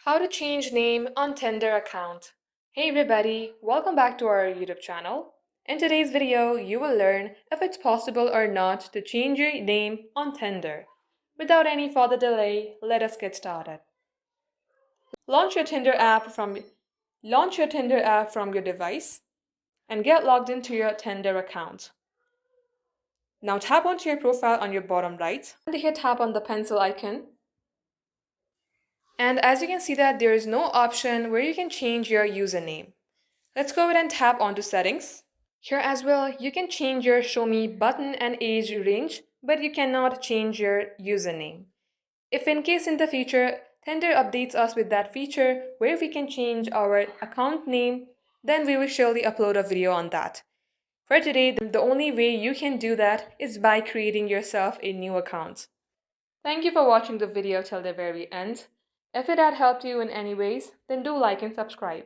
How to change name on Tinder account. Hey everybody, welcome back to our YouTube channel. In today's video, you will learn if it's possible or not to change your name on Tinder. Without any further delay, let us get started. Launch your Tinder app from your device and get logged into your Tinder account. Now tap onto your profile on your bottom right and here tap on the pencil icon. And as you can see that there is no option where you can change your username. Let's go ahead and tap onto settings. Here as well, you can change your show me button and age range, but you cannot change your username. If in case in the future, Tinder updates us with that feature where we can change our account name, then we will surely upload a video on that. For today, the only way you can do that is by creating yourself a new account. Thank you for watching the video till the very end. If it had helped you in any ways, then do like and subscribe.